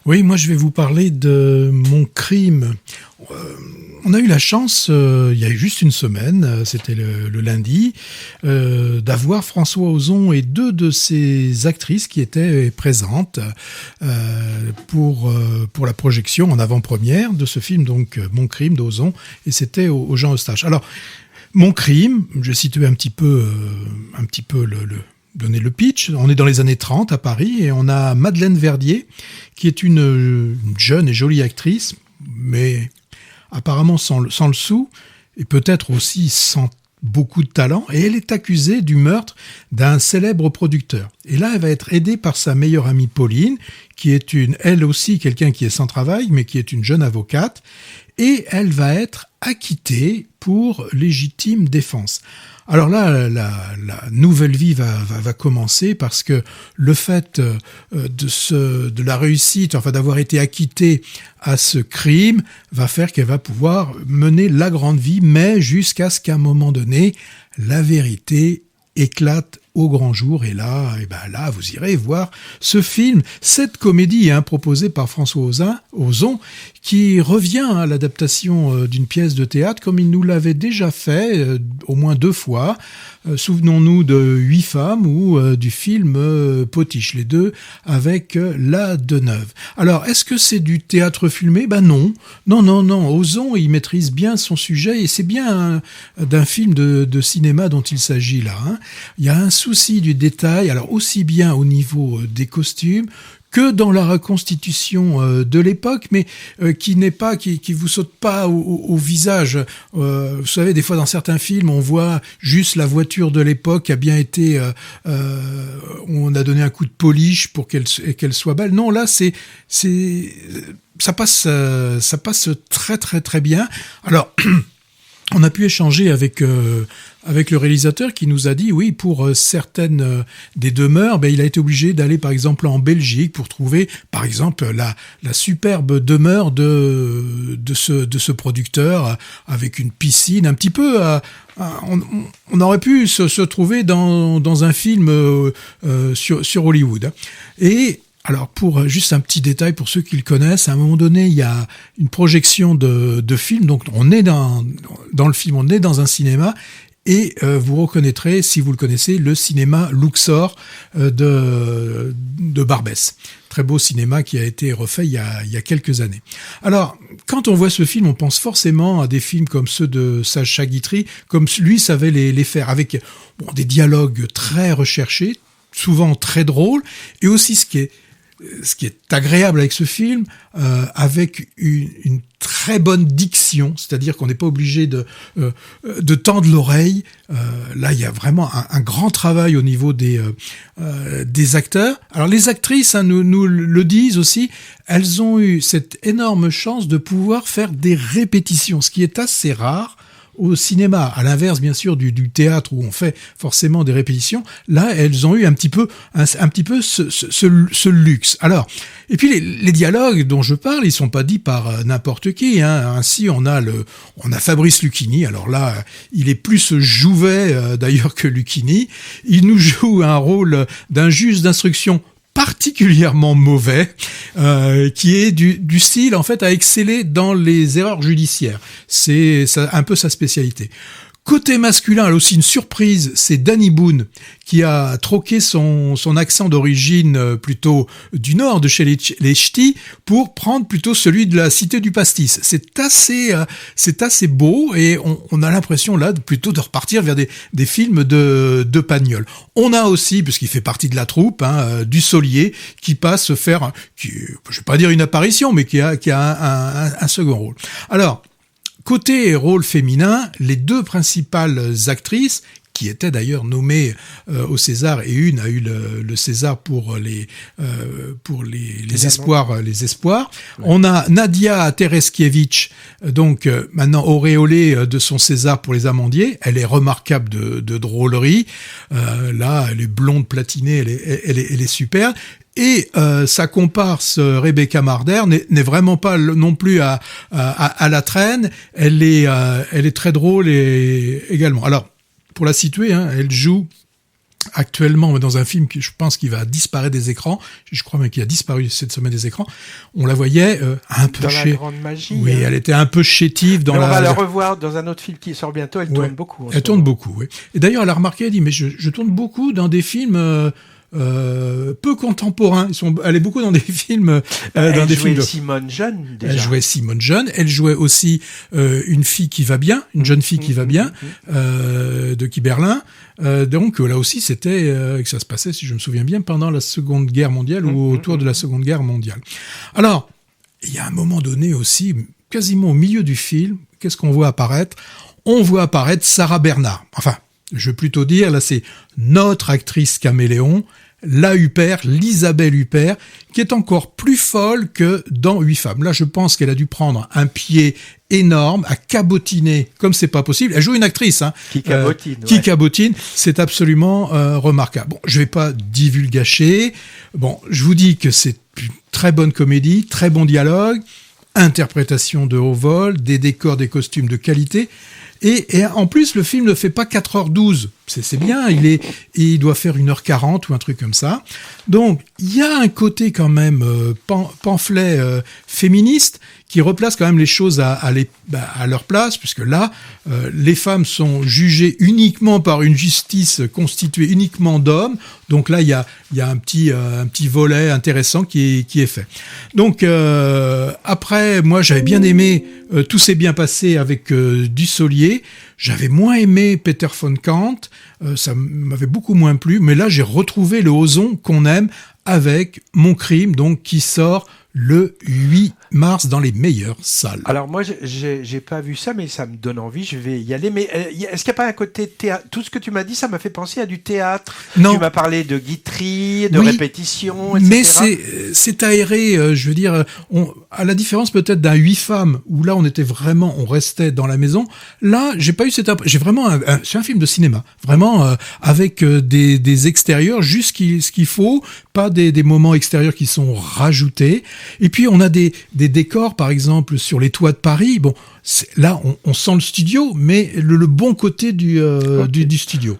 Oui, moi je vais vous parler de Mon crime. On a eu la chance, il y a juste une semaine, c'était le lundi, d'avoir François Ozon et deux de ses actrices qui étaient présentes pour la projection en avant-première de ce film, donc Mon crime d'Ozon, et c'était au Jean Eustache. Alors, Mon crime, je vais situer un petit peu donner le pitch. On est dans les années 30 à Paris et on a Madeleine Verdier, qui est une jeune et jolie actrice, mais apparemment sans le sou, et peut-être aussi sans beaucoup de talent, et elle est accusée du meurtre d'un célèbre producteur. Et là, elle va être aidée par sa meilleure amie Pauline, qui est elle aussi quelqu'un qui est sans travail, mais qui est une jeune avocate, et elle va être acquittée pour légitime défense. Alors là, la nouvelle vie va commencer parce que le fait de la réussite, enfin d'avoir été acquittée à ce crime, va faire qu'elle va pouvoir mener la grande vie, mais jusqu'à ce qu'à un moment donné, la vérité éclate au grand jour. Et là, vous irez voir ce film, cette comédie proposée par François Ozon, qui revient à l'adaptation d'une pièce de théâtre comme il nous l'avait déjà fait au moins 2 fois. Souvenons-nous de 8 femmes ou du film Potiche, les deux avec la Deneuve. Alors, est-ce que c'est du théâtre filmé ? Non. Ozon, il maîtrise bien son sujet et c'est bien d'un film de cinéma dont il s'agit là. Il y a un souci du détail, alors aussi bien au niveau des costumes que dans la reconstitution de l'époque, mais qui vous saute pas au visage. Vous savez, des fois dans certains films, on voit juste la voiture de l'époque qui a bien été, on a donné un coup de polish pour qu'elle soit belle. Non, là, ça passe très très très bien. Alors. On a pu échanger avec le réalisateur qui nous a dit, oui, pour certaines des demeures, il a été obligé d'aller par exemple en Belgique pour trouver par exemple la superbe demeure de ce producteur avec une piscine un petit peu. On aurait pu se trouver dans un film sur Hollywood. Et alors, pour juste un petit détail pour ceux qui le connaissent, à un moment donné, il y a une projection de film. Donc, on est dans le film, on est dans un cinéma. Et vous reconnaîtrez, si vous le connaissez, le cinéma Luxor de Barbès. Très beau cinéma qui a été refait il y a quelques années. Alors, quand on voit ce film, on pense forcément à des films comme ceux de Sacha Guitry, comme lui savait les faire, avec des dialogues très recherchés, souvent très drôles, et aussi ce qui est agréable avec ce film, avec une très bonne diction, c'est-à-dire qu'on n'est pas obligé de tendre l'oreille. Là, il y a vraiment un grand travail au niveau des acteurs. Alors, les actrices nous le disent aussi, elles ont eu cette énorme chance de pouvoir faire des répétitions, ce qui est assez rare au cinéma, à l'inverse bien sûr du théâtre où on fait forcément des répétitions. Là, elles ont eu un petit peu ce luxe. Alors, et puis les dialogues dont je parle, ils sont pas dits par n'importe qui. Ainsi, on a Fabrice Lucchini. Alors là, il est plus Jouvet d'ailleurs que Lucchini. Il nous joue un rôle d'un juge d'instruction particulièrement mauvais, qui est du style en fait à exceller dans les erreurs judiciaires. C'est un peu sa spécialité. Côté masculin, elle a aussi une surprise, c'est Danny Boone qui a troqué son accent d'origine plutôt du nord de chez les Ch'tis pour prendre plutôt celui de la cité du pastis. C'est assez beau et on a l'impression là plutôt de repartir vers des films de Pagnol. On a aussi, puisqu'il fait partie de la troupe, du Solier qui passe faire, je vais pas dire une apparition, mais qui a un second rôle. Alors, côté rôle féminin, les 2 principales actrices, qui étaient d'ailleurs nommées au César, et une a eu le César pour les espoirs. Ouais. On a Nadia Tereskevich, donc maintenant auréolée de son César pour Les Amandiers. Elle est remarquable de drôlerie. Là, elle est blonde platinée, elle est super. Et sa comparse Rebecca Marder n'est vraiment pas non plus à la traîne. Elle est très drôle également. Alors, pour la situer, elle joue actuellement dans un film qui, je pense, qui va disparaître des écrans. Je crois même qu'il a disparu cette semaine des écrans. On la voyait un peu dans la grande magie. Oui, elle était un peu chétive dans mais la. On va la revoir dans un autre film qui sort bientôt. Elle tourne beaucoup. Elle tourne beaucoup. Oui. Et d'ailleurs, elle a remarqué, elle dit, mais je tourne beaucoup dans des films. Peu contemporains. Elle est beaucoup dans des films. Elle jouait Simone Jeune. Déjà. Elle jouait Simone Jeune. Elle jouait aussi une fille qui va bien, une jeune fille qui va bien, de Guy Berlin. Donc là aussi, c'était que ça se passait, si je me souviens bien, pendant la Seconde Guerre mondiale ou autour de la Seconde Guerre mondiale. Alors, il y a un moment donné aussi, quasiment au milieu du film, qu'est-ce qu'on voit apparaître ? On voit apparaître Sarah Bernard. Enfin, je vais plutôt dire, là, c'est notre actrice caméléon, la Huppert, l'Isabelle Huppert, qui est encore plus folle que dans 8 femmes. Là, je pense qu'elle a dû prendre un pied énorme, à cabotiner comme c'est pas possible. Elle joue une actrice, hein, qui cabotine. Qui cabotine. C'est absolument remarquable. Bon, je vais pas divulgacher. Bon, je vous dis que c'est une très bonne comédie, très bon dialogue, interprétation de haut vol, des décors, des costumes de qualité. Et en plus, le film ne fait pas 4h12. C'est bien, il doit faire 1h40 ou un truc comme ça. Donc, il y a un côté quand même pamphlet féministe qui replace quand même les choses à leur place, puisque là, les femmes sont jugées uniquement par une justice constituée uniquement d'hommes. Donc là, il y a un petit volet intéressant qui est fait. Donc, après, moi, j'avais bien aimé Tout s'est bien passé avec Dussolier. J'avais moins aimé Peter von Kant, ça m'avait beaucoup moins plu, mais là j'ai retrouvé le Ozon qu'on aime avec Mon Crime, donc qui sort le 8 mars dans les meilleures salles. Alors moi, j'ai pas vu ça, mais ça me donne envie, je vais y aller. Mais est-ce qu'il n'y a pas un côté théâtre ? Tout ce que tu m'as dit, ça m'a fait penser à du théâtre. Non. Tu m'as parlé de guiterie, de répétition, etc. Mais c'est aéré, je veux dire, à la différence peut-être d'un 8 femmes, où là on restait dans la maison. Là, j'ai pas eu j'ai vraiment c'est un film de cinéma, vraiment avec des extérieurs, juste ce qu'il faut, pas des moments extérieurs qui sont rajoutés. Et puis on a des décors, par exemple, sur les toits de Paris. Bon, là, on sent le studio, mais le bon côté du studio.